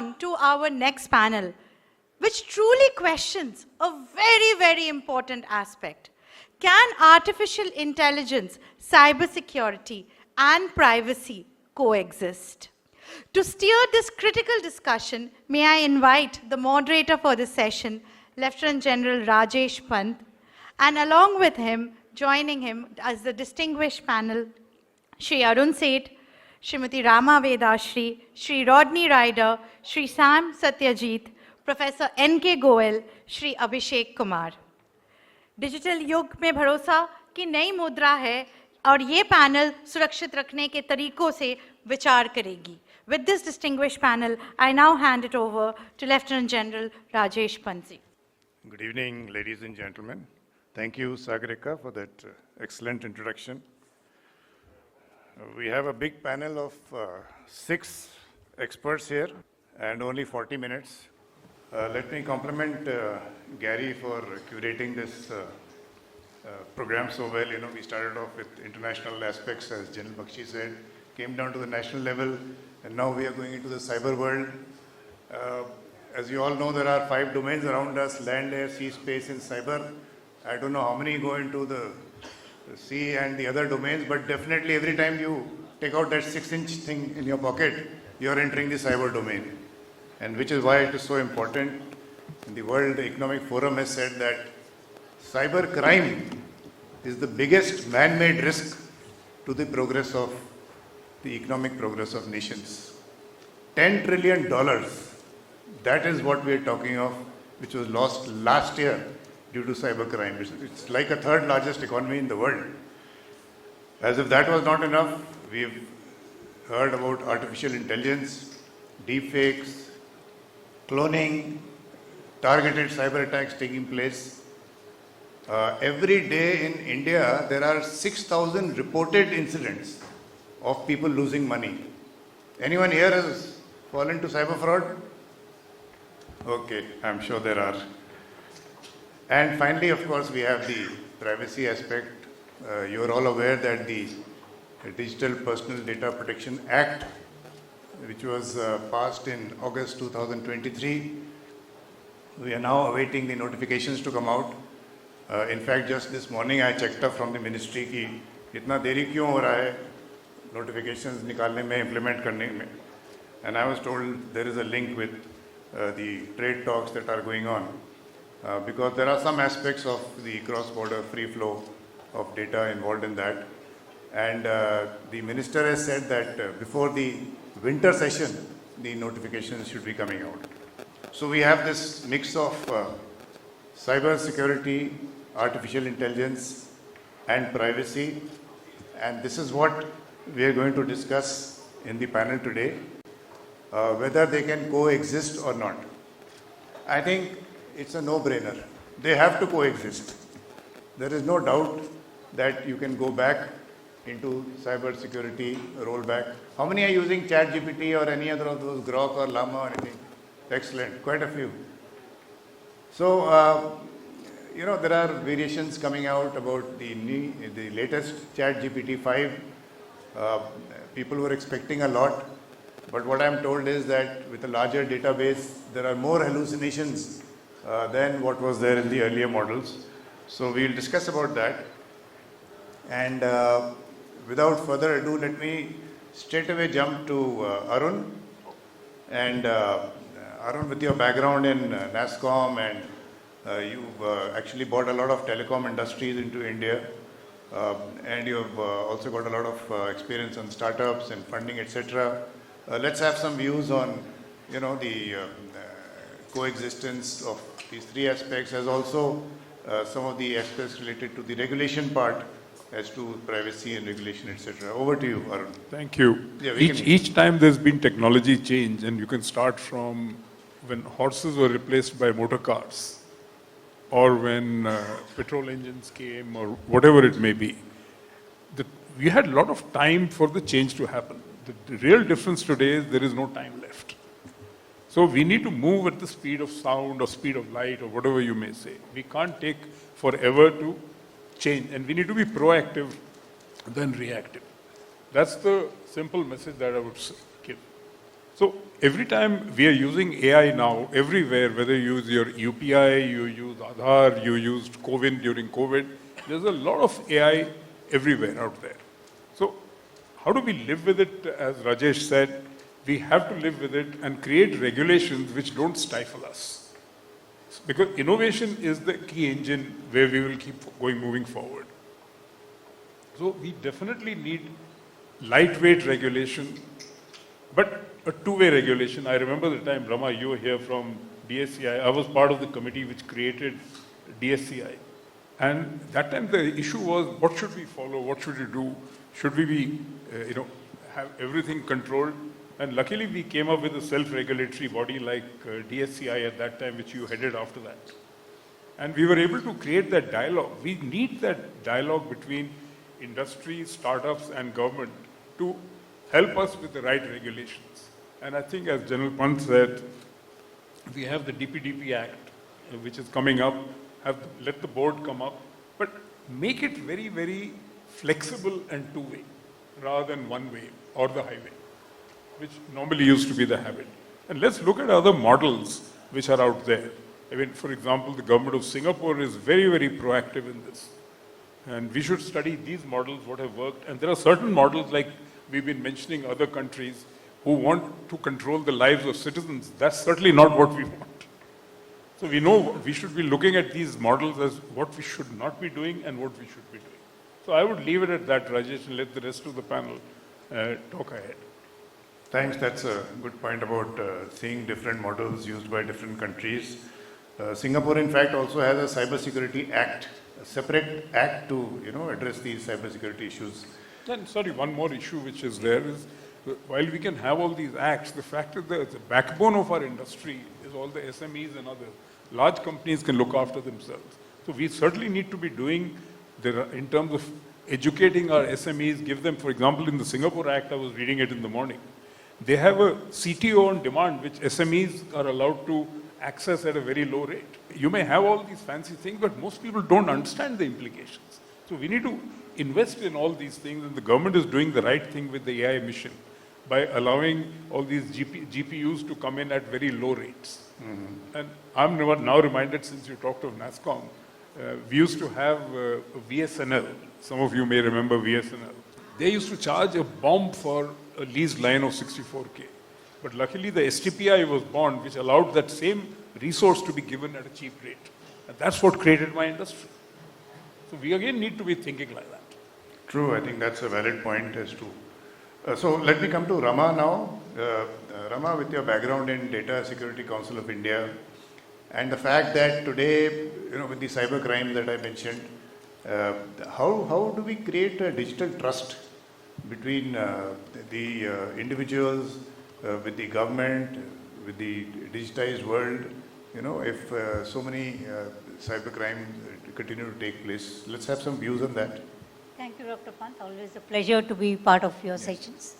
on to our next panel, which truly questions a very, very important aspect. Can artificial intelligence, cybersecurity, and privacy coexist? To steer this critical discussion, may I invite the moderator for this session, Lieutenant General Rajesh Pant, and along with him, joining him as the distinguished panel, Shri Arun Seth, Srimati Rama Vedashree, Shri Rodney Ryder, Shri Sam Sathyajith, Professor N.K. Goyal, Shri Abhishek Kumar. Digital युग में भरोसा की नई मुद्रा है और ये panel सुरक्षित रखने के तरीकों से विचार करेगी. With this distinguished panel, I now hand it over to Lieutenant General Rajesh Pant. Good evening, ladies and gentlemen. Thank you, Sagarika, for that excellent introduction. We have a big panel of 6 experts here and only 40 minutes. Let me compliment Gary for curating this program so well. You know, we started off with international aspects, as General Bakshi said, came down to the national level, and now we are going into the cyber world. As you all know, there are 5 domains around us: land, air, sea, space, and cyber. I don't know how many go into the sea and the other domains, but definitely every time you take out that 6-inch thing in your pocket, you are entering the cyber domain. And which is why it is so important. The World Economic Forum has said that cyber crime is the biggest man-made risk to the progress of the economic progress of nations. $10 trillion, that is what we are talking of, which was lost last year due to cyber crime. It's like a 3rd largest economy in the world. As if that was not enough, we've heard about artificial intelligence, deepfakes, cloning, targeted cyber attacks taking place. Every day in India, there are 6,000 reported incidents of people losing money. Anyone here has fallen to cyber fraud? Okay, I'm sure there are. And finally, of course, we have the privacy aspect. You're all aware that the Digital Personal Data Protection Act, which was passed in August 2023. We are now awaiting the notifications to come out. In fact, just this morning I checked up from the ministry कि इतना देरी क्यों हो रहा है notifications निकालने में, implement करने में. And I was told there is a link with the trade talks that are going on because there are some aspects of the cross-border free flow of data involved in that. And the minister has said that before the winter session, the notifications should be coming out. So we have this mix of cyber security, artificial intelligence, and privacy. And this is what we are going to discuss in the panel today, whether they can coexist or not. I think it's a no-brainer. They have to coexist. There is no doubt that you can go back into cyber security rollback. How many are using ChatGPT or any other of those, Grok or Llama or anything? Excellent, quite a few. So, you know, there are variations coming out about the latest ChatGPT 5. People were expecting a lot, but what I'm told is that with a larger database, there are more hallucinations than what was there in the earlier models. So we'll discuss about that. And without further ado, let me straight away jump to Arun. And Arun, with your background in NASSCOM and you've actually brought a lot of telecom industries into India. And you've also got a lot of experience on startups and funding, etc. Let's have some views on, you know, the coexistence of these 3 aspects, as also some of the aspects related to the regulation part, as to privacy and regulation, etc. Over to you, Arun. Thank you. Yeah, each time there's been technology change, and you can start from when horses were replaced by motor cars, or when petrol engines came, or whatever it may be. We had a lot of time for the change to happen. The real difference today is there is no time left. So we need to move at the speed of sound or speed of light or whatever you may say. We can't take forever to change, and we need to be proactive than reactive. That's the simple message that I would give. So every time we are using AI now, everywhere, whether you use your UPI, you use Aadhaar, you used COVID during COVID, there's a lot of AI everywhere out there. So how do we live with it? As Rajesh said, we have to live with it and create regulations which don't stifle us. Because innovation is the key engine where we will keep moving forward. So we definitely need lightweight regulation, but a two-way regulation. I remember the time, Rama, you were here from DSCI. I was part of the committee which created DSCI. And that time the issue was, what should we follow? What should we do? Should we be, have everything controlled? And luckily we came up with a self-regulatory body like DSCI at that time, which you headed after that. And we were able to create that dialogue. We need that dialogue between industry, startups, and government to help us with the right regulations. And I think, as General Pant said, we have the DPDP Act, which is coming up, let the board come up, but make it very, very flexible and two-way, rather than one way or the highway, which normally used to be the habit. And let's look at other models which are out there. I mean, for example, the government of Singapore is very, very proactive in this. And we should study these models, what have worked. And there are certain models, like we've been mentioning other countries, who want to control the lives of citizens. That's certainly not what we want. So we know we should be looking at these models as what we should not be doing and what we should be doing. So I would leave it at that, Rajesh, and let the rest of the panel talk ahead. Thanks. That's a good point about seeing different models used by different countries. Singapore, in fact, also has a Cybersecurity Act, a separate act to address these cybersecurity issues. And sorry, one more issue which is there is, while we can have all these acts, the fact is that the backbone of our industry is all the SMEs and others. Large companies can look after themselves. So we certainly need to be doing, in terms of educating our SMEs, give them, for example, in the Singapore Act, I was reading it in the morning, they have a CTO on demand, which SMEs are allowed to access at a very low rate. You may have all these fancy things, but most people don't understand the implications. So we need to invest in all these things, and the government is doing the right thing with the AI mission by allowing all these GPUs to come in at very low rates. Mm-hmm. And I'm now reminded, since you talked of NASSCOM, we used to have VSNL. Some of you may remember VSNL. They used to charge a bomb for a leased line of 64K. But luckily the STPI was born, which allowed that same resource to be given at a cheap rate. And that's what created my industry. So we again need to be thinking like that. True, I think that's a valid point as to. So let me come to Rama now. Rama, with your background in Data Security Council of India, and the fact that today, with the cyber crime that I mentioned, how do we create a digital trust between the individuals, with the government, with the digitized world? If so many cyber crimes continue to take place, let's have some views on that. Thank you, Dr. Pant. Always a pleasure to be part of your sessions.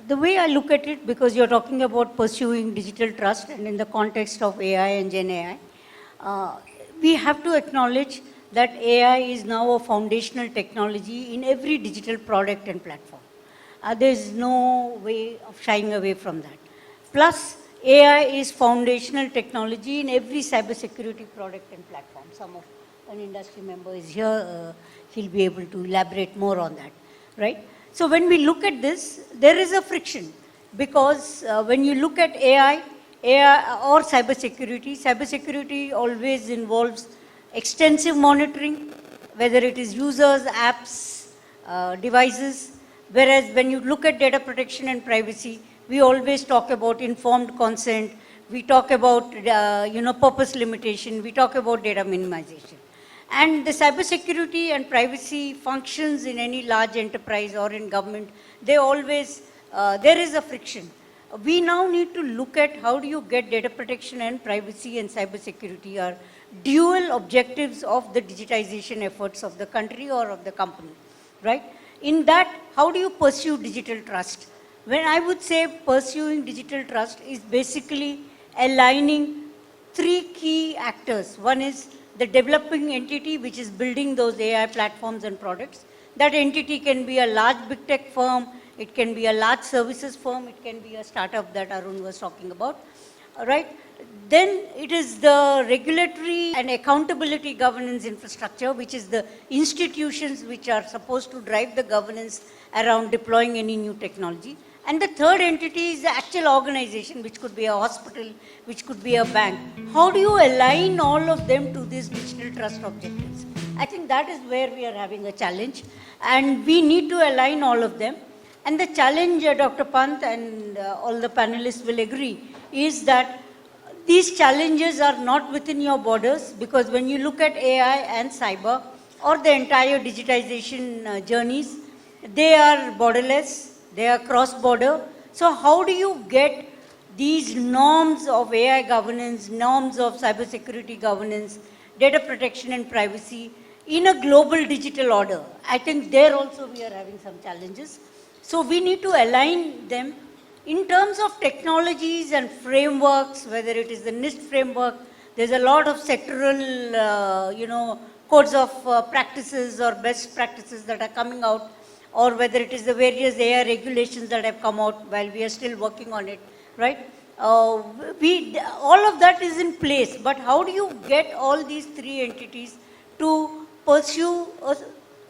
The way I look at it, because you're talking about pursuing digital trust, and in the context of AI and Gen AI, we have to acknowledge that AI is now a foundational technology in every digital product and platform. There's no way of shying away from that. Plus, AI is foundational technology in every cybersecurity product and platform. Some of an industry member is here, he'll be able to elaborate more on that, right? So when we look at this, there is a friction, because when you look at AI or cybersecurity always involves extensive monitoring, whether it is users, apps, devices, whereas when you look at data protection and privacy, we always talk about informed consent, we talk about purpose limitation, we talk about data minimization. And the cybersecurity and privacy functions in any large enterprise or in government, they always, there is a friction. We now need to look at how do you get data protection and privacy and cybersecurity are dual objectives of the digitization efforts of the country or of the company, right? In that, how do you pursue digital trust? When I would say pursuing digital trust is basically aligning three key actors. One is the developing entity, which is building those AI platforms and products. That entity can be a large big tech firm, it can be a large services firm, it can be a startup that Arun was talking about, right? Then it is the regulatory and accountability governance infrastructure, which is the institutions which are supposed to drive the governance around deploying any new technology. And the third entity is the actual organization, which could be a hospital, which could be a bank. How do you align all of them to these digital trust objectives? I think that is where we are having a challenge, and we need to align all of them. And the challenge, Dr. Pant and all the panelists will agree, is that these challenges are not within your borders, because when you look at AI and cyber or the entire digitization journeys, they are borderless. They are cross-border. So how do you get these norms of AI governance, norms of cybersecurity governance, data protection and privacy in a global digital order? I think there also we are having some challenges. So we need to align them in terms of technologies and frameworks, whether it is the NIST framework. There's a lot of sectoral, codes of practices or best practices that are coming out, or whether it is the various AI regulations that have come out while we are still working on it, right? All of that is in place, but how do you get all these three entities to pursue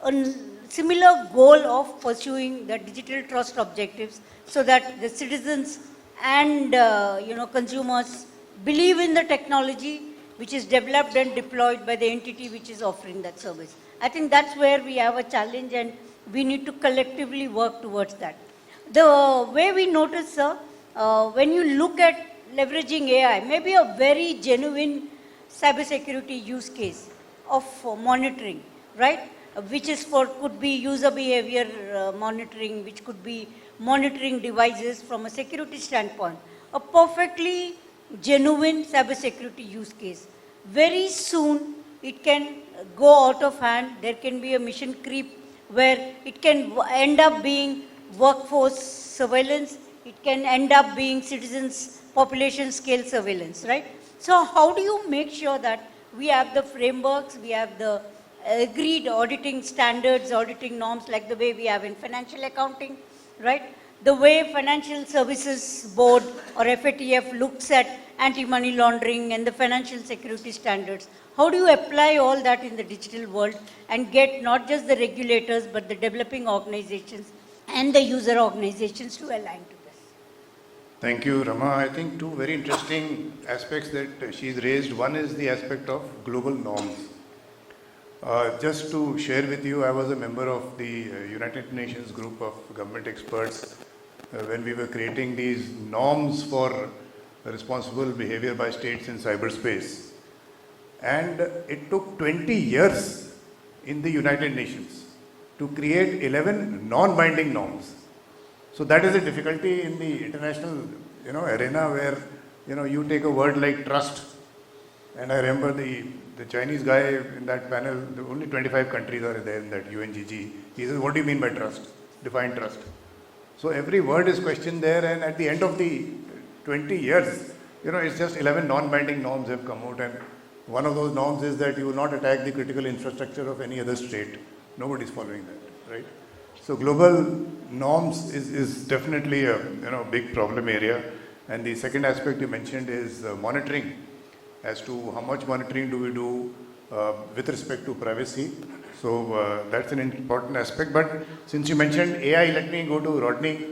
a similar goal of pursuing the digital trust objectives, so that the citizens and consumers believe in the technology which is developed and deployed by the entity which is offering that service? I think that's where we have a challenge, and we need to collectively work towards that. The way we notice, sir, when you look at leveraging AI, maybe a very genuine cybersecurity use case of monitoring, right? Which is could be user behavior monitoring, which could be monitoring devices from a security standpoint. A perfectly genuine cybersecurity use case. Very soon, it can go out of hand. There can be a mission creep where it can end up being workforce surveillance, it can end up being citizens population scale surveillance, right? So how do you make sure that we have the frameworks, we have the agreed auditing standards, auditing norms, like the way we have in financial accounting, right? The way Financial Services Board or FATF looks at anti-money laundering and the financial security standards. How do you apply all that in the digital world and get not just the regulators, but the developing organizations and the user organizations to align to this? Thank you, Rama. I think two very interesting aspects that she's raised. One is the aspect of global norms. Just to share with you, I was a member of the United Nations group of government experts when we were creating these norms for responsible behavior by states in cyberspace. And it took 20 years in the United Nations to create 11 non-binding norms. So that is a difficulty in the international, arena where, you take a word like trust. And I remember the Chinese guy in that panel, only 25 countries are there in that UNGG. He says, what do you mean by trust? Define trust. So every word is questioned there, and at the end of the 20 years, it's just 11 non-binding norms have come out, and one of those norms is that you will not attack the critical infrastructure of any other state. Nobody's following that, right? So global norms is definitely a big problem area. And the second aspect you mentioned is monitoring, as to how much monitoring do we do with respect to privacy. So that's an important aspect. But since you mentioned AI, let me go to Rodney.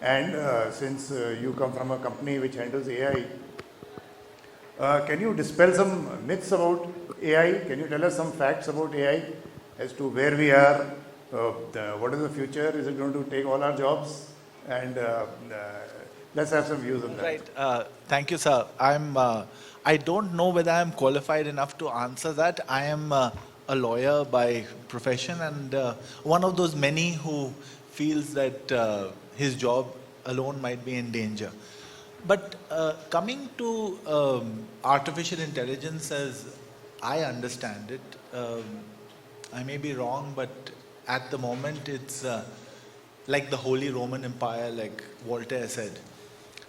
And since you come from a company which handles AI, can you dispel some myths about AI? Can you tell us some facts about AI as to where we are? What is the future? Is it going to take all our jobs? And let's have some views on that. Right. Thank you, sir. I don't know whether I'm qualified enough to answer that. I am a lawyer by profession, and one of those many who feels that his job alone might be in danger. But coming to artificial intelligence as I understand it, I may be wrong, but at the moment it's like the Holy Roman Empire, like Voltaire said.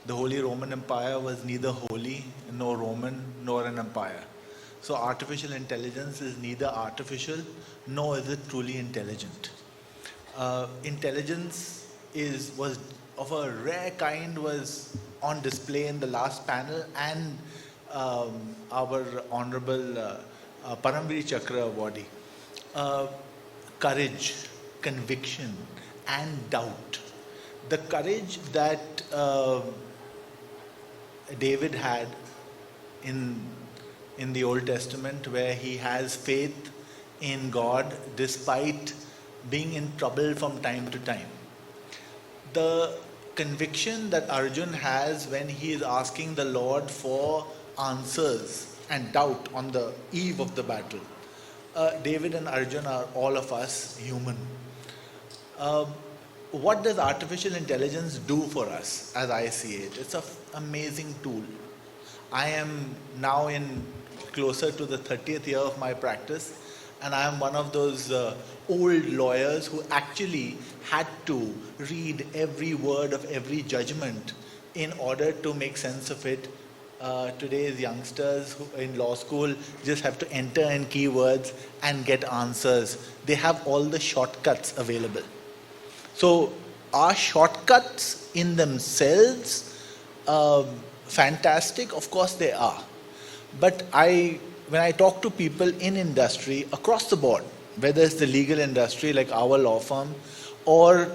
The Holy Roman Empire was neither holy, nor Roman, nor an empire. So artificial intelligence is neither artificial, nor is it truly intelligent. Intelligence was of a rare kind, was on display in the last panel, and our honorable Paramvir Chakra awardee. Courage, conviction, and doubt. The courage that David had in the Old Testament, where he has faith in God despite being in trouble from time to time. The conviction that Arjun has when he is asking the Lord for answers and doubt on the eve of the battle. David and Arjun are all of us human. What does artificial intelligence do for us, as I see it? It's an amazing tool. I am now closer to the 30th year of my practice, and I am one of those old lawyers who actually had to read every word of every judgment in order to make sense of it. Today's youngsters in law school just have to enter in keywords and get answers. They have all the shortcuts available. So are shortcuts in themselves fantastic? Of course they are. But when I talk to people in industry across the board, whether it's the legal industry like our law firm or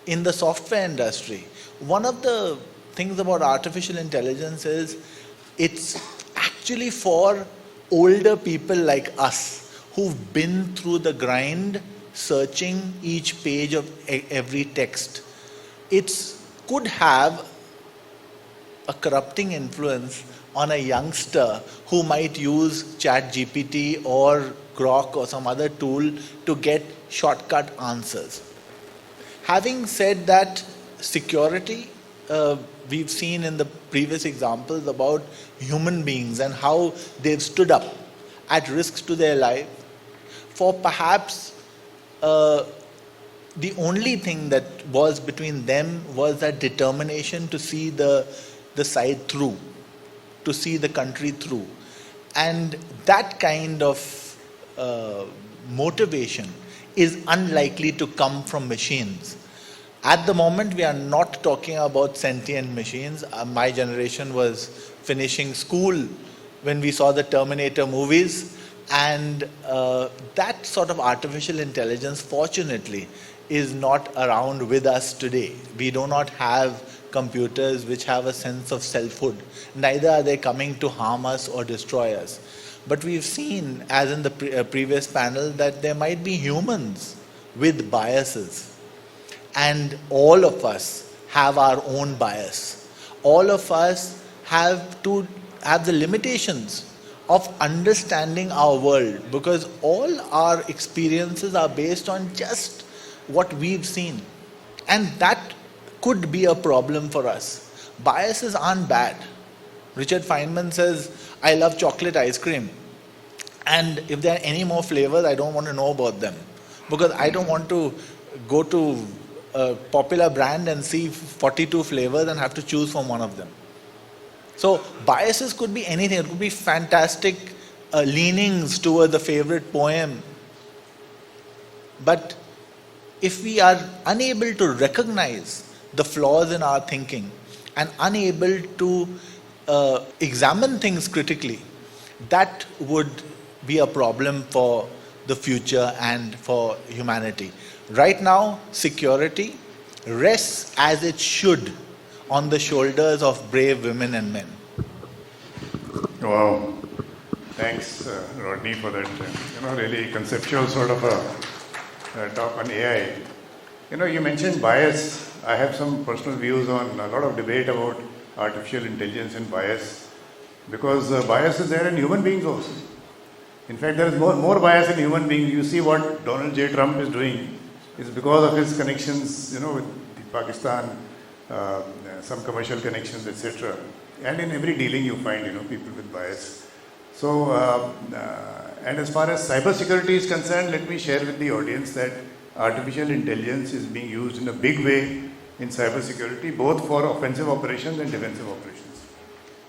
in the software industry, one of the things about artificial intelligence is it's actually for older people like us who've been through the grind searching each page of every text. It could have a corrupting influence on a youngster who might use ChatGPT or Grok or some other tool to get shortcut answers. Having said that, security, we've seen in the previous examples about human beings and how they've stood up at risks to their life for perhaps the only thing that was between them was that determination to see the side through, to see the country through. And that kind of motivation is unlikely to come from machines. At the moment, we are not talking about sentient machines. My generation was finishing school when we saw the Terminator movies, and that sort of artificial intelligence, fortunately, is not around with us today. We do not have computers which have a sense of selfhood. Neither are they coming to harm us or destroy us. But we've seen, as in the previous panel, that there might be humans with biases. And all of us have our own bias. All of us have to have the limitations of understanding our world, because all our experiences are based on just what we've seen. And that could be a problem for us. Biases aren't bad. Richard Feynman says, I love chocolate ice cream. And if there are any more flavors, I don't want to know about them. Because I don't want to go to a popular brand and see 42 flavors and have to choose from one of them. So biases could be anything. It could be fantastic leanings toward the favorite poem. But if we are unable to recognize the flaws in our thinking and unable to examine things critically, that would be a problem for the future and for humanity. Right now, security rests as it should on the shoulders of brave women and men. Wow. Thanks, Rodney, for that really conceptual sort of a talk on AI. You mentioned bias. I have some personal views on a lot of debate about artificial intelligence and bias, because bias is there in human beings also. In fact, there is more bias in human beings. You see what Donald J. Trump is doing is because of his connections, with Pakistan, some commercial connections, etc. And in every dealing you find, people with bias. So, and as far as cybersecurity is concerned, let me share with the audience that artificial intelligence is being used in a big way in cybersecurity, both for offensive operations and defensive operations.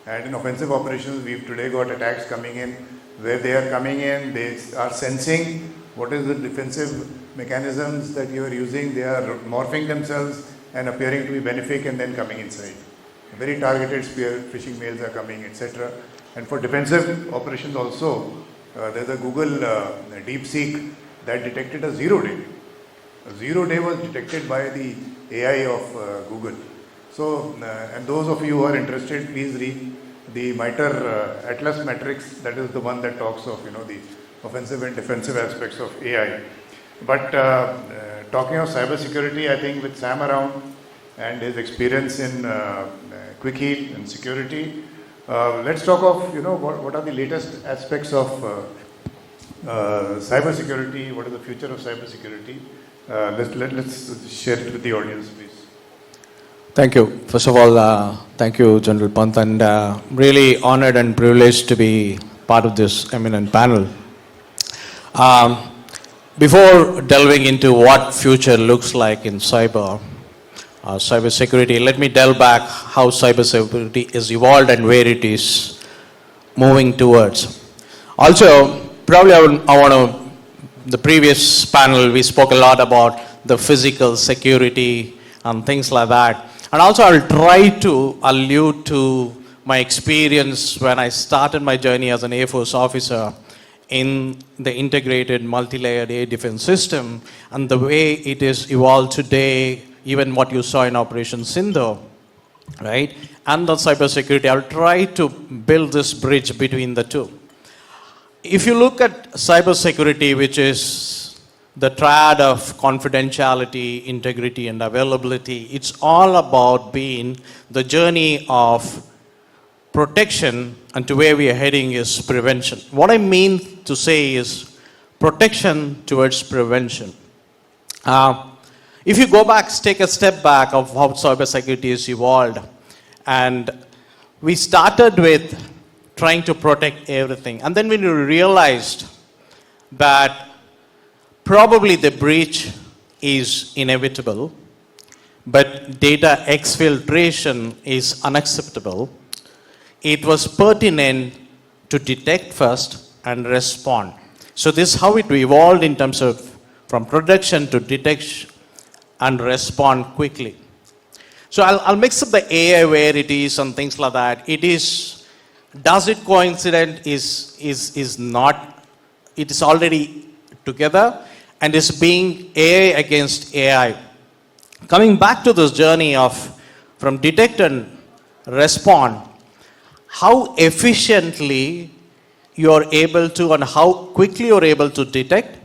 And in offensive operations, we've today got attacks coming in, where they are coming in, they are sensing what is the defensive mechanisms that you are using. They are morphing themselves and appearing to be benefic and then coming inside. Very targeted spear phishing mails are coming, etc. And for defensive operations also, there's a Google DeepSeek that detected a 0 day. A 0 day was detected by the AI of Google. So, and those of you who are interested, please read the MITRE Atlas Matrix. That is the one that talks of, the offensive and defensive aspects of AI. But talking of cybersecurity, I think with Sam around and his experience in quick heal and security, let's talk of, what are the latest aspects of cybersecurity, what is the future of cybersecurity. Let's share it with the audience, please. Thank you. First of all, thank you, General Pant, and really honored and privileged to be part of this eminent panel. Before delving into what future looks like in cybersecurity, let me delve back how cybersecurity is evolved and where it is moving towards. Also, probably the previous panel, we spoke a lot about the physical security and things like that. And also I'll try to allude to my experience when I started my journey as an Air Force officer in the integrated multi-layered air defense system and the way it is evolved today, even what you saw in Operation Sindhu, right? And the cybersecurity, I'll try to build this bridge between the two. If you look at cybersecurity, which is the triad of confidentiality, integrity, and availability, it's all about being the journey of protection, and to where we are heading is prevention. What I mean to say is protection towards prevention. If you go back, take a step back of how cybersecurity is evolved, and we started with trying to protect everything, and then when we realized that probably the breach is inevitable, but data exfiltration is unacceptable, it was pertinent to detect first and respond. So this is how it evolved in terms of from protection to detection and respond quickly. So I'll mix up the AI where it is and things like that. Does it coincident is not, it is already together and is being AI against AI. Coming back to this journey of from detect and respond, how efficiently you're able to and how quickly you're able to detect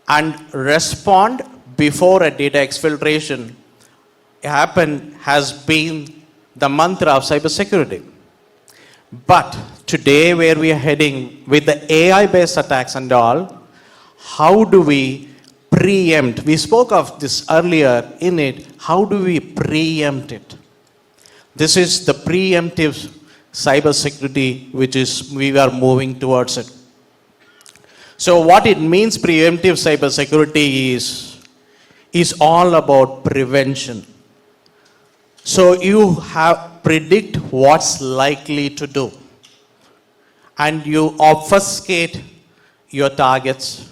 and respond before a data exfiltration happen has been the mantra of cybersecurity. But today where we are heading with the AI-based attacks and all, how do we preempt? We spoke of this earlier in it. How do we preempt it? This is the preemptive cybersecurity which is we are moving towards it. So what it means preemptive cybersecurity is all about prevention. So you have predict what's likely to do and you obfuscate your targets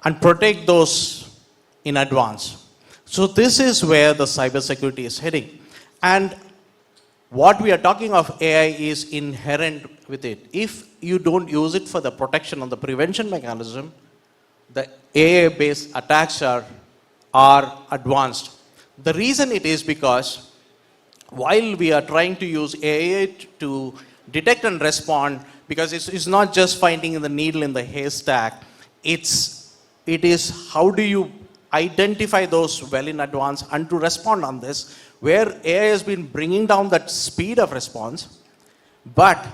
and protect those in advance. So this is where the cybersecurity is heading. And what we are talking of AI is inherent with it. If you don't use it for the protection or the prevention mechanism, the AI-based attacks are advanced. The reason it is because while we are trying to use AI to detect and respond, because it's not just finding the needle in the haystack, it is how do you identify those well in advance and to respond on this, where AI has been bringing down that speed of response, but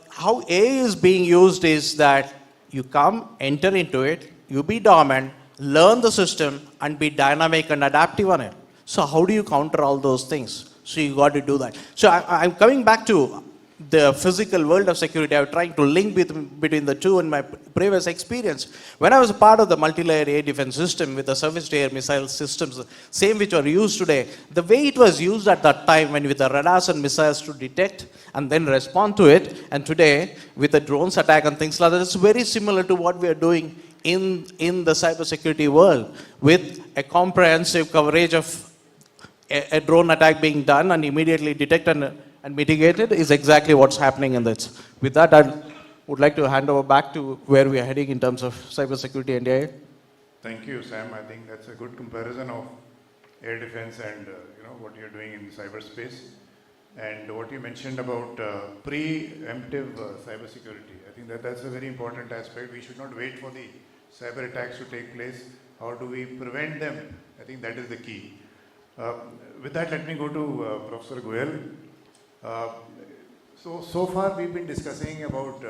how AI is being used is that you come, enter into it, you be dormant, learn the system and be dynamic and adaptive on it. So how do you counter all those things? So you got to do that. So I'm coming back to the physical world of security. I was trying to link between the two in my previous experience. When I was a part of the multi-layer air defense system with the surface-to-air missile systems, same which are used today, the way it was used at that time when with the radars and missiles to detect and then respond to it, and today with the drones attack and things like that, it's very similar to what we are doing in the cybersecurity world with a comprehensive coverage of a drone attack being done and immediately detect and mitigate it is exactly what's happening in this. With that, I would like to hand over back to where we are heading in terms of cybersecurity and AI. Thank you, Sam. I think that's a good comparison of air defense and what you're doing in cyberspace. And what you mentioned about preemptive cybersecurity, I think that's a very important aspect. We should not wait for the cyber attacks to take place. How do we prevent them? I think that is the key. With that, let me go to Professor Goyal. So far we've been discussing about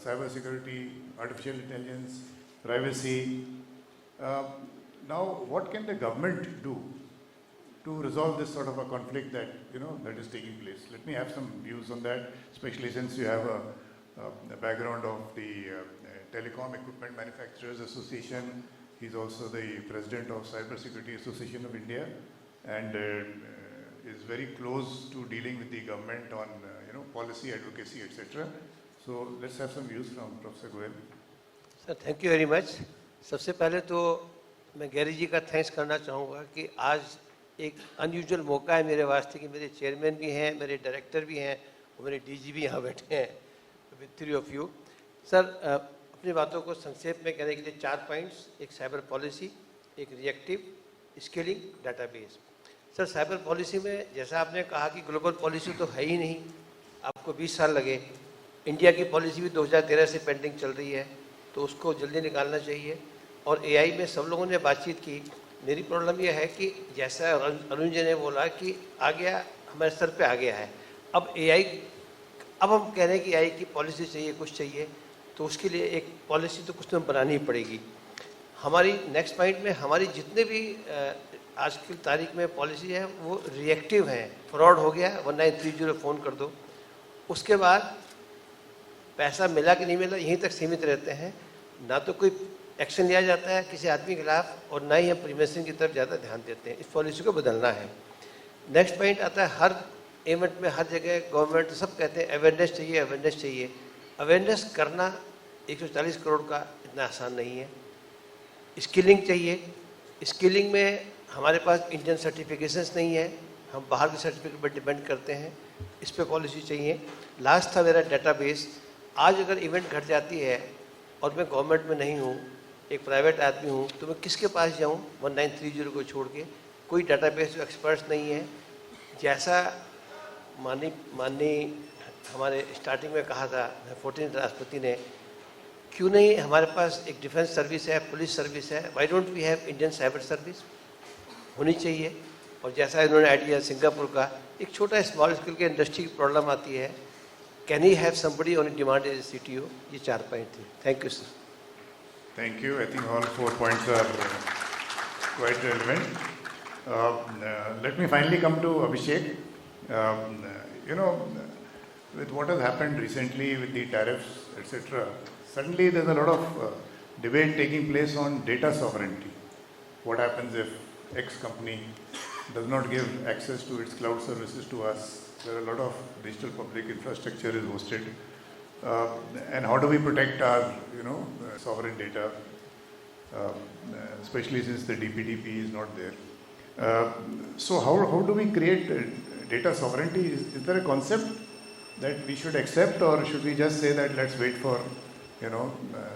cybersecurity, artificial intelligence, privacy. Now, what can the government do to resolve this sort of a conflict that that is taking place? Let me have some views on that, especially since you have a background of the Telecom Equipment Manufacturers Association. He's also the president of Cybersecurity Association of India, and is very close to dealing with the government on policy advocacy, etc. So let's have some views from Professor Goyal. Sir thank you very much. सबसे पहले तो मैं Gary जी का thanks करना चाहूँगा कि आज एक अनयूजुअल मौका है मेरे वास्ते कि मेरे चेयरमैन भी हैं, मेरे डायरेक्टर भी हैं और मेरे डीजी भी यहाँ बैठे हैं with three of you. Sir अपनी बातों को संक्षेप में कहने के लिए 4 पॉइंट्स: एक साइबर पॉलिसी, एक reactive, scaling, database. Sir cyber policy में जैसा आपने कहा कि ग्लोबल पॉलिसी तो है ही नहीं, आपको 20 साल लगे. इंडिया की पॉलिसी भी 2013 से पेंडिंग चल रही है, तो उसको जल्दी निकालना चाहिए. और एआई में सब लोगों ने बातचीत की. मेरी प्रॉब्लम यह है कि जैसा अरुण जी ने बोला कि आ गया, हमारे स्तर पे आ गया है. अब एआई, अब हम कह रहे हैं कि एआई की पॉलिसी चाहिए, कुछ चाहिए, तो उसके लिए एक पॉलिसी तो कुछ तो बनानी ही पड़ेगी. हमारी नेक्स्ट पॉइंट में हमारी जितने भी आज की तारीख में पॉलिसी है वो रिएक्टिव है. फ्रॉड हो गया 1930 फ़ोन कर दो, उसके बाद पैसा मिला कि नहीं मिला यहीं तक सीमित रहते हैं. ना तो कोई एक्शन लिया जाता है किसी आदमी के खिलाफ, और ना ही हम प्रिवेंशन की तरफ ज़्यादा ध्यान देते हैं. इस पॉलिसी को बदलना है. नेक्स्ट पॉइंट आता है, हर इवेंट में हर जगह गवर्नमेंट सब कहते हैं अवेयरनेस चाहिए, अवेयरनेस चाहिए. अवेयरनेस करना 140 करोड़ का इतना आसान नहीं है. स्किलिंग चाहिए. स्किलिंग में हमारे पास इंडियन सर्टिफिकेशंस नहीं है, हम बाहर के सर्टिफिकेट पर डिपेंड करते हैं. इस पर पॉलिसी चाहिए. लास्ट था मेरा डेटाबेस. आज अगर इवेंट घट जाती है और मैं गवर्नमेंट में नहीं हूँ, एक प्राइवेट आदमी हूँ, तो मैं किसके पास जाऊँ 1930 को छोड़ के? कोई डेटाबेस एक्सपर्ट्स नहीं है. जैसा माननीय हमारे स्टार्टिंग में कहा था 14th राष्ट्रपति ने, क्यों नहीं हमारे पास एक डिफेंस सर्विस है, पुलिस सर्विस है, why don't we have Indian cyber service? होनी चाहिए. और जैसा इन्होंने आइडिया सिंगापुर का, एक छोटा स्मॉल स्केल के इंडस्ट्री की प्रॉब्लम आती है, can you have somebody on demand as a CTO? ये 4 पॉइंट थे. Thank you sir. Thank you. I think all 4 points are quite relevant. Let me finally come to Abhishek. With what has happened recently with the tariffs, etc., suddenly there's a lot of debate taking place on data sovereignty. What happens if X company does not give access to its cloud services to us? There are a lot of digital public infrastructure is hosted. And how do we protect our, sovereign data, especially since the DPDP is not there. So how do we create data sovereignty? Is there a concept that we should accept, or should we just say that let's wait for,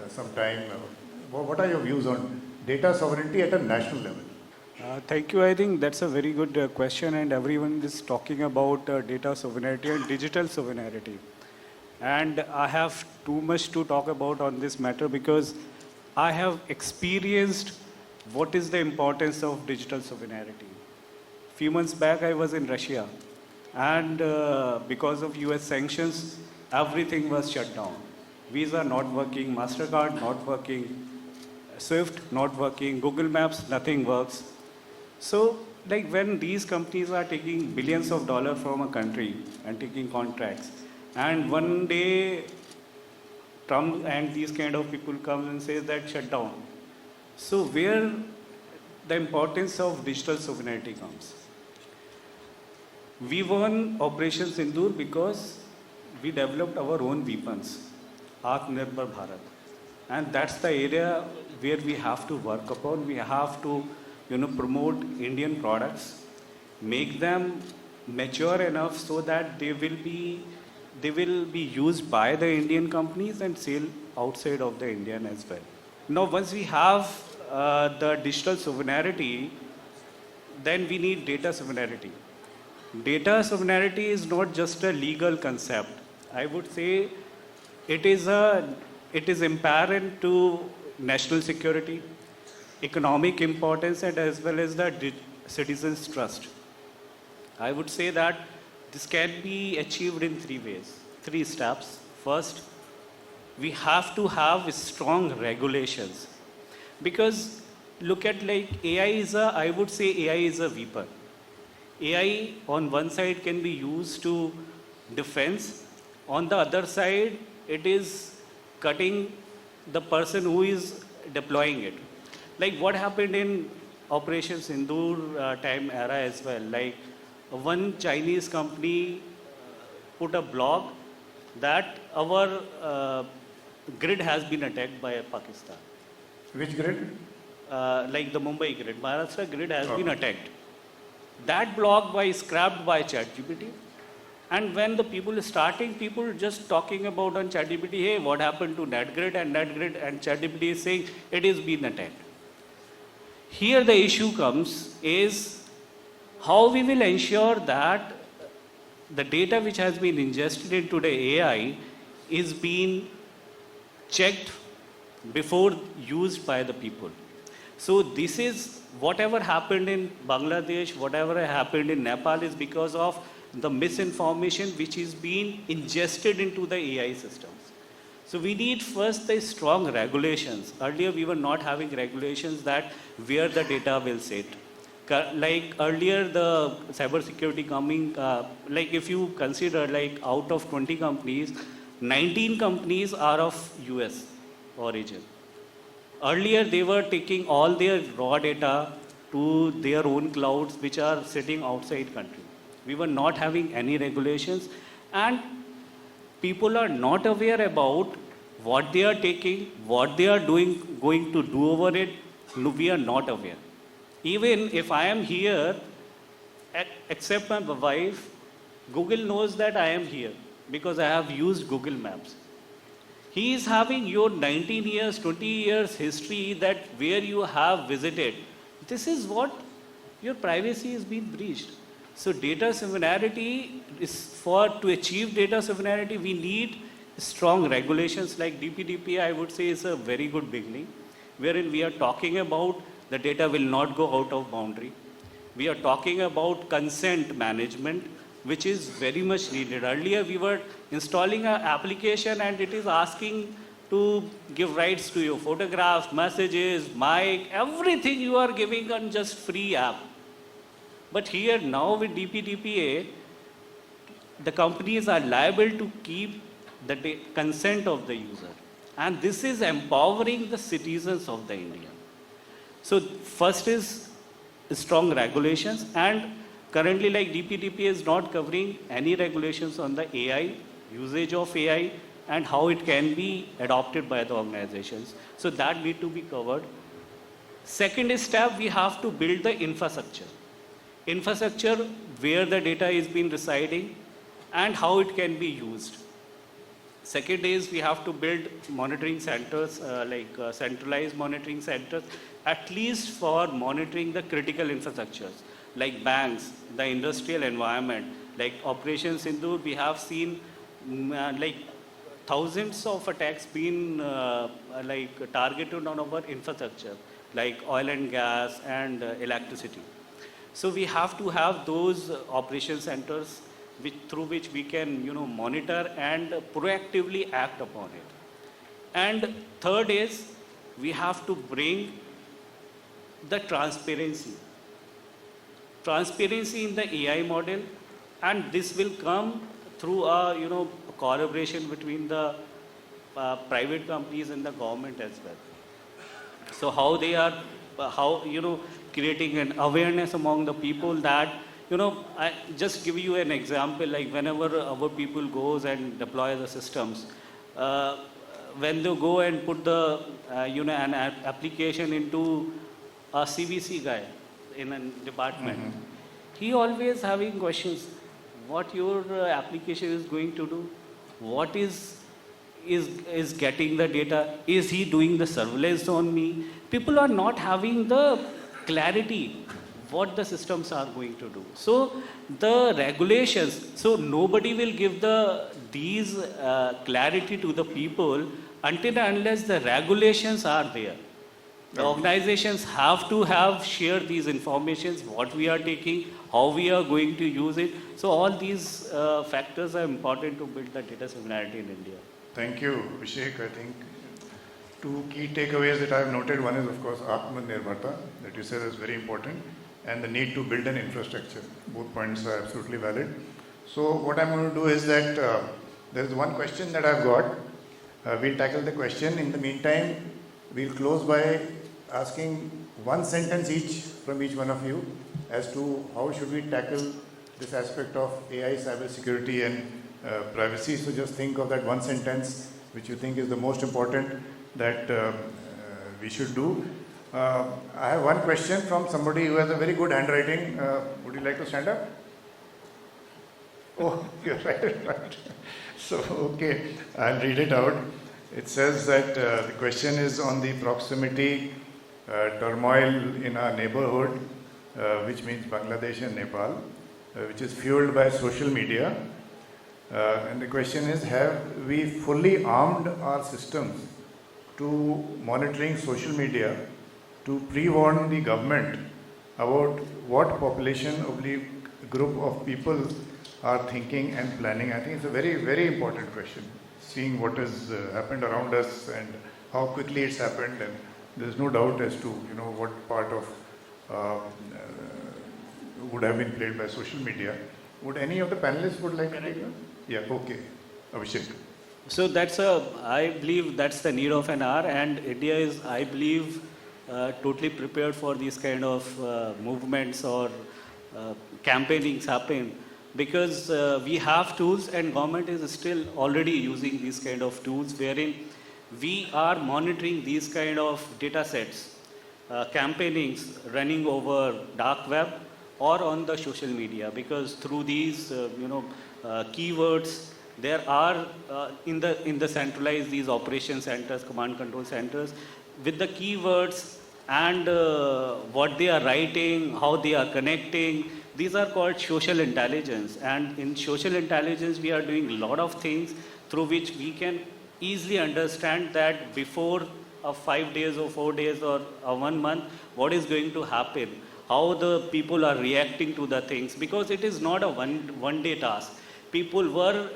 some time? What are your views on data sovereignty at a national level? Thank you. I think that's a very good question, and everyone is talking about data sovereignty and digital sovereignty. And I have too much to talk about on this matter because I have experienced what is the importance of digital sovereignty. Few months back, I was in Russia, and because of US sanctions, everything was shut down. Visa not working, MasterCard not working, Swift not working, Google Maps, nothing works. So, like when these companies are taking billions of dollars from a country and taking contracts, And one day, Trump and these kind of people come and says that shut down. So where the importance of digital sovereignty comes. We won Operation Sindoor because we developed our own weapons, Atmanirbhar Bharat. And that's the area where we have to work upon. We have to, promote Indian products, make them mature enough so that they will be used by the Indian companies and sell outside of the Indian as well. Now, once we have the digital sovereignty, then we need data sovereignty. Data sovereignty is not just a legal concept. I would say it is apparent to national security, economic importance, and as well as the citizens' trust. I would say that this can be achieved in 3 ways, 3 steps. First, we have to have strong regulations. Because look at like I would say AI is a weapon. AI on one side can be used to defense. On the other side, it is cutting the person who is deploying it. Like what happened in Operation Sindoor time era as well. Like one Chinese company put a blog that our grid has been attacked by Pakistan. Which grid? Like the Mumbai grid, Maharashtra grid has been attacked. That blog was scrapped by ChatGPT. And when the people just talking about on ChatGPT, hey, what happened to NetGrid and ChatGPT is saying it is being attacked. Here the issue comes is how we will ensure that the data which has been ingested into the AI is being checked before used by the people. So this is whatever happened in Bangladesh, whatever happened in Nepal is because of the misinformation which is being ingested into the AI systems. So we need first the strong regulations. Earlier we were not having regulations that where the data will sit. Like earlier the cybersecurity coming, like if you consider like out of 20 companies, 19 companies are of US origin. Earlier they were taking all their raw data to their own clouds which are sitting outside country. We were not having any regulations and people are not aware about what they are taking, what they are going to do over it. No, we are not aware. Even if I am here, except my wife, Google knows that I am here because I have used Google Maps. He is having your 19 years, 20 years history that where you have visited. This is what your privacy is being breached. So data sovereignty is to achieve data sovereignty, we need strong regulations like DPDP, I would say is a very good beginning, wherein we are talking about the data will not go out of boundary. We are talking about consent management, which is very much needed. Earlier we were installing an application and it is asking to give rights to your photograph, messages, mic, everything you are giving on just free app. But here now with DPDPA, the companies are liable to keep the consent of the user. And this is empowering the citizens of the India. So first is strong regulations, and currently like DPDPA is not covering any regulations on the AI, usage of AI, and how it can be adopted by the organizations. So that need to be covered. Second step, we have to build the infrastructure. Infrastructure where the data is being residing and how it can be used. Second is we have to build monitoring centers, centralized monitoring centers, at least for monitoring the critical infrastructures, like banks, the industrial environment, like Operation Sindoor, we have seen like thousands of attacks being targeted on our infrastructure, like oil and gas and electricity. So we have to have those operation centers through which we can monitor and proactively act upon it. And third is we have to bring the transparency in the AI model, and this will come through a, collaboration between the private companies and the government as well. So how they are, creating an awareness among the people that, I just give you an example, like whenever our people goes and deploy the systems, when they go and put the, an application into a CVC guy in a department, he always having questions, what your application is going to do, what is getting the data, is he doing the surveillance on me? People are not having the clarity what the systems are going to do. So the regulations, so nobody will give these clarity to the people until and unless the regulations are there. The organizations have to have shared these informations, what we are taking, how we are going to use it. So all these factors are important to build the data sovereignty in India. Thank you, Abhishek. I think two key takeaways that I have noted. One is, of course, Atmanirbharta, that you said is very important, and the need to build an infrastructure. Both points are absolutely valid. So what I'm going to do is that there is one question that I've got. We'll tackle the question. In the meantime, we'll close by asking one sentence each from each one of you as to how should we tackle this aspect of AI, cybersecurity, and privacy. So just think of that one sentence which you think is the most important that we should do. I have one question from somebody who has a very good handwriting. Would you like to stand up? Oh, you're right. So, okay, I'll read it out. It says that the question is on the proximity turmoil in our neighborhood, which means Bangladesh and Nepal, which is fueled by social media. And the question is, have we fully armed our systems to monitoring social media to pre-warn the government about what population of the group of people are thinking and planning? I think it's a very, very important question, seeing what has happened around us and how quickly it's happened, and there's no doubt as to what part of would have been played by social media. Would any of the panelists would like to take that? Yeah, okay. Abhishek. So I believe that's the need of an hour, and India is, I believe, totally prepared for these kind of movements or campaignings happen, because we have tools and government is still already using these kind of tools wherein we are monitoring these kind of data sets, campaignings running over dark web or on the social media, because through these keywords there are in the centralized these operation centers, command control centers, with the keywords and what they are writing, how they are connecting. These are called social intelligence, and in social intelligence we are doing a lot of things through which we can easily understand that before 5 days or 4 days or 1 month what is going to happen, how the people are reacting to the things, because it is not a one day task. People were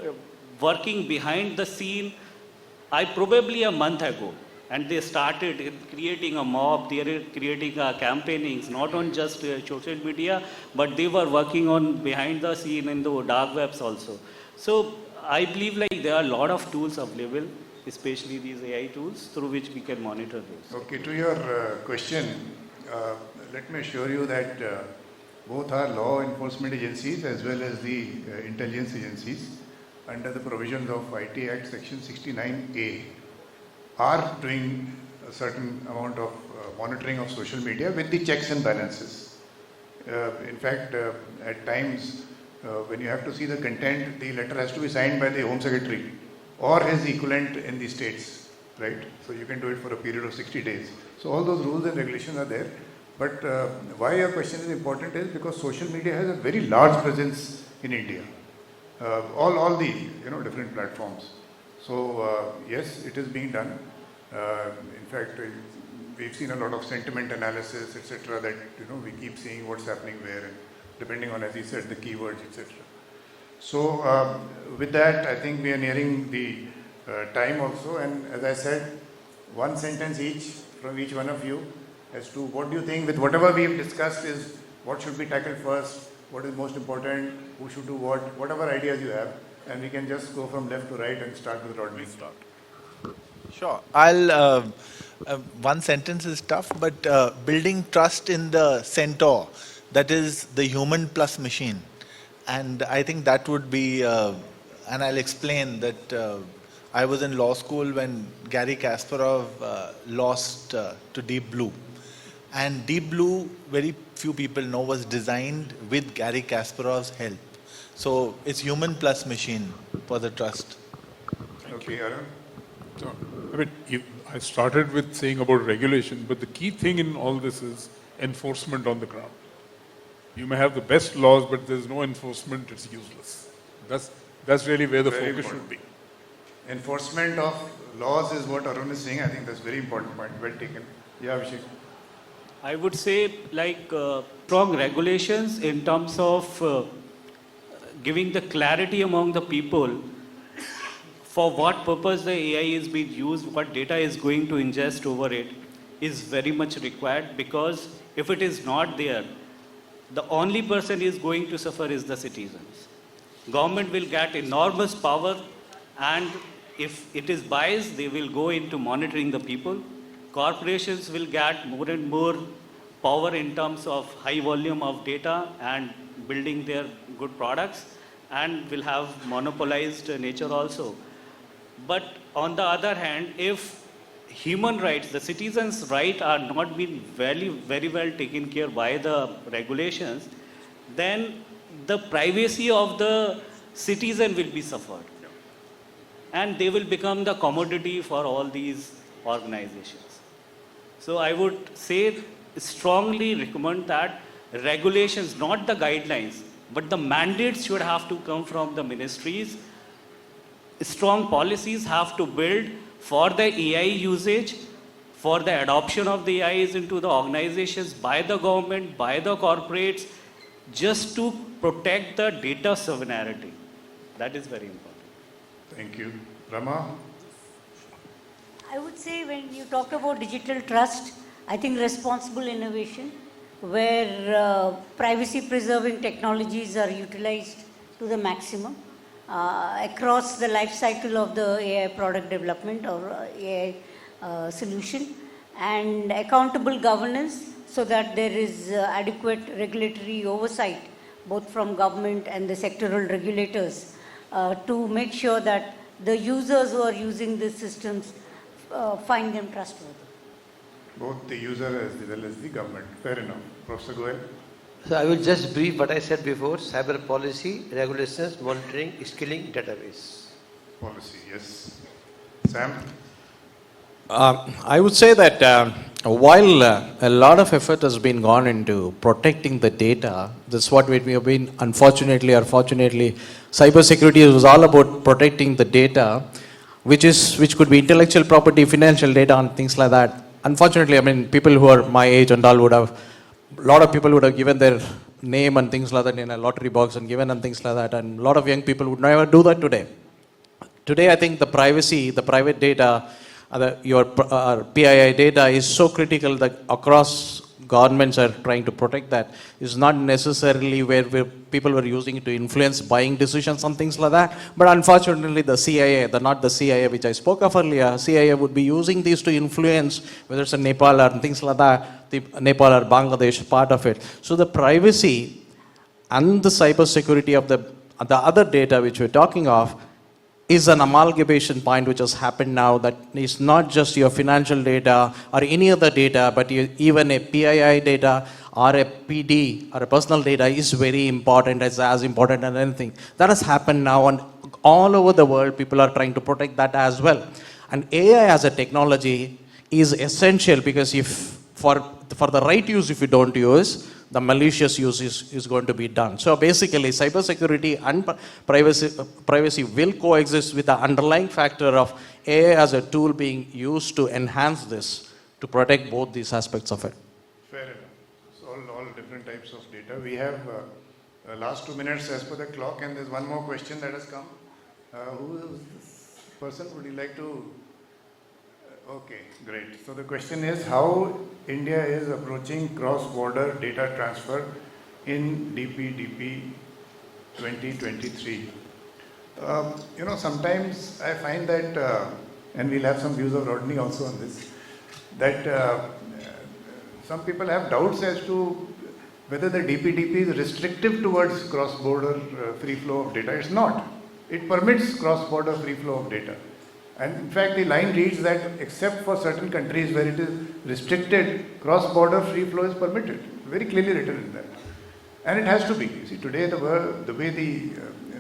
working behind the scene probably a month ago, and they started creating a mob, they are creating campaignings, not on just social media, but they were working on behind the scene in the dark webs also. So I believe there are a lot of tools available, especially these AI tools, through which we can monitor those. Okay, to your question, let me assure you that both our law enforcement agencies as well as the intelligence agencies, under the provisions of IT Act Section 69A, are doing a certain amount of monitoring of social media with the checks and balances. In fact, at times, when you have to see the content, the letter has to be signed by the Home Secretary or his equivalent in the states, right? So you can do it for a period of 60 days. So all those rules and regulations are there. But why your question is important is because social media has a very large presence in India. All the different platforms. So yes, it is being done. In fact, we've seen a lot of sentiment analysis, etc. That we keep seeing what's happening where, and depending on, as you said, the keywords, etc. So with that, I think we are nearing the time also. And as I said, one sentence each from each one of you as to what do you think with whatever we have discussed is what should be tackled first, what is most important, who should do what, whatever ideas you have. and we can just go from left to right and start with Rodney. Sure. One sentence is tough, but building trust in the centaur, that is the human plus machine. And I think that would be, and I'll explain that I was in law school when Gary Kasparov lost to Deep Blue. And Deep Blue, very few people know, was designed with Gary Kasparov's help. So it's human plus machine for the trust. Okay, Arun. So, I mean, I started with saying about regulation, but the key thing in all this is enforcement on the ground. You may have the best laws, but there's no enforcement, it's useless. That's really where the Very focus good should be. Enforcement of laws is what Arun is saying. I think that's very important point. Well taken. Yeah, Abhishek. I would say like strong regulations in terms of giving the clarity among the people for what purpose the AI is being used, what data is going to ingest over it is very much required, because if it is not there, the only person who is going to suffer is the citizens. Government will get enormous power, and if it is biased, they will go into monitoring the people. Corporations will get more and more power in terms of high volume of data and building their good products, and will have monopolized nature also. But on the other hand, if human rights, the citizens' rights are not being very well taken care by the regulations, then the privacy of the citizen will be suffered. And they will become the commodity for all these organizations. So I would say, strongly recommend that regulations, not the guidelines, but the mandates should have to come from the ministries. Strong policies have to build for the AI usage, for the adoption of the AIs into the organizations by the government, by the corporates, just to protect the data sovereignty. That is very important. Thank you. Rama? I would say when you talk about digital trust, I think responsible innovation, where privacy preserving technologies are utilized to the maximum across the life cycle of the AI product development or AI solution, and accountable governance so that there is adequate regulatory oversight both from government and the sectoral regulators to make sure that the users who are using these systems find them trustworthy. Both the user as well as the government. Fair enough. Professor Goyal? So I will just brief what I said before: cyber policy, regulations, monitoring, skilling, database. Policy, yes. Sam? I would say that while a lot of effort has been gone into protecting the data, that's what we have been, unfortunately or fortunately, cybersecurity was all about protecting the data, which could be intellectual property, financial data, and things like that. Unfortunately, I mean, people who are my age and all would have, a lot of people would have given their name and things like that in a lottery box and given and things like that, and a lot of young people would never do that today. Today, I think the privacy, the private data, your PII data is so critical that across governments are trying to protect that. It's not necessarily where people were using it to influence buying decisions and things like that. But unfortunately, the CIA, not the CIA which I spoke of earlier, CIA would be using these to influence, whether it's in Nepal or things like that, the Nepal or Bangladesh part of it. So the privacy and the cybersecurity of the other data which we're talking of is an amalgamation point which has happened now, that is not just your financial data or any other data, but even a PII data or a PD or a personal data is very important, it's as important as anything. That has happened now, and all over the world people are trying to protect that as well. And AI as a technology is essential, because if for the right use, if you don't use, the malicious use is going to be done. So basically, cybersecurity and privacy will coexist with the underlying factor of AI as a tool being used to enhance this, to protect both these aspects of it. Fair enough. So all different types of data. We have last 2 minutes as per the clock, and there's one more question that has come. Who is this person? Would you like to? Okay, great. So the question is how India is approaching cross-border data transfer in DPDP 2023. Sometimes I find that, and we'll have some views of Rodney also on this, that some people have doubts as to whether the DPDP is restrictive towards cross-border free flow of data. It's not. It permits cross-border free flow of data. And in fact, the line reads that except for certain countries where it is restricted, cross-border free flow is permitted. Very clearly written in that. And it has to be. You see, today the way the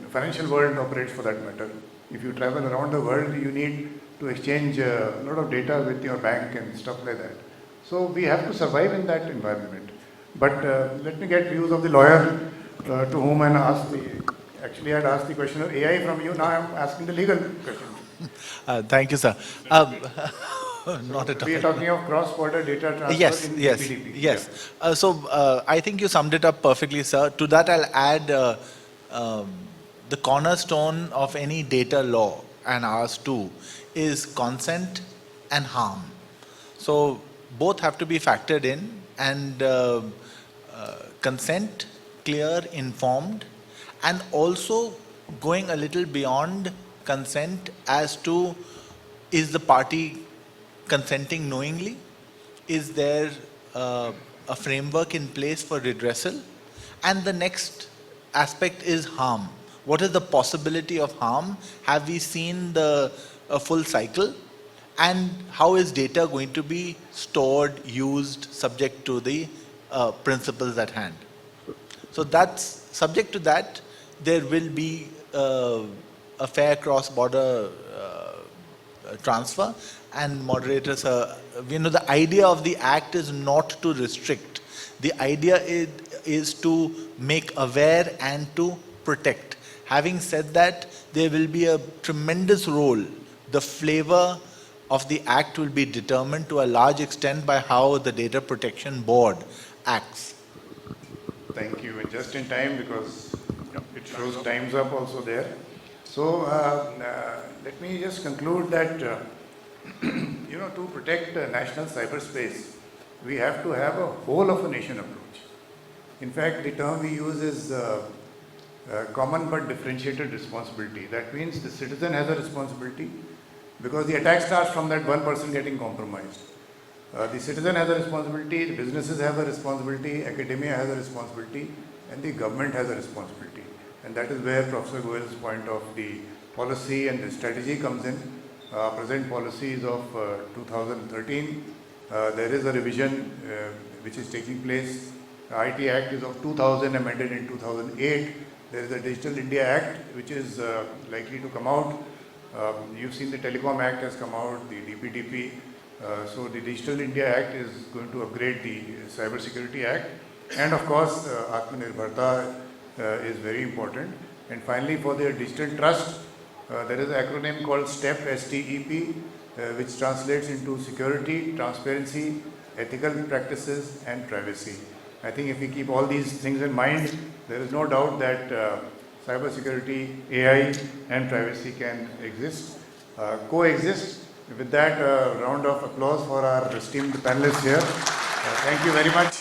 financial world operates for that matter, if you travel around the world, you need to exchange a lot of data with your bank and stuff like that. So we have to survive in that environment. But let me get views of the lawyer to whom I actually I had asked the question of AI from you, now I am asking the legal question. Thank you, sir. Not at all. We are talking of cross-border data transfer in DPDP. Yes. I think you summed it up perfectly, sir. To that, I'll add the cornerstone of any data law, and ours too, is consent and harm. So both have to be factored in, and consent, clear, informed, and also going a little beyond consent as to, is the party consenting knowingly? Is there a framework in place for redressal? And the next aspect is harm. What is the possibility of harm? Have we seen a full cycle? And how is data going to be stored, used, subject to the principles at hand? So that's subject to that. There will be a fair cross-border transfer. And moderators, the idea of the act is not to restrict. The idea is to make aware and to protect. Having said that, there will be a tremendous role. The flavor of the act will be determined to a large extent by how the Data Protection Board acts. Thank you. And just in time, because it shows time's up also there. So let me just conclude that to protect national cyberspace, we have to have a whole of a nation approach. In fact, the term we use is common but differentiated responsibility. That means the citizen has a responsibility because the attack starts from that one person getting compromised. The citizen has a responsibility, the businesses have a responsibility, academia has a responsibility, and the government has a responsibility. And that is where Professor Goyal's point of the policy and the strategy comes in. Present policies of 2013. There is a revision which is taking place. The IT Act is of 2000, amended in 2008. There is a Digital India Act which is likely to come out. You've seen the Telecom Act has come out, the DPDP. So the Digital India Act is going to upgrade the Cybersecurity Act. And of course, Atmanirbharta is very important. And finally, for the digital trust, there is an acronym called STEP, STEP, which translates into security, transparency, ethical practices, and privacy. I think if we keep all these things in mind, there is no doubt that cybersecurity, AI, and privacy can coexist. With that, a round of applause for our esteemed panelists here. Thank you very much.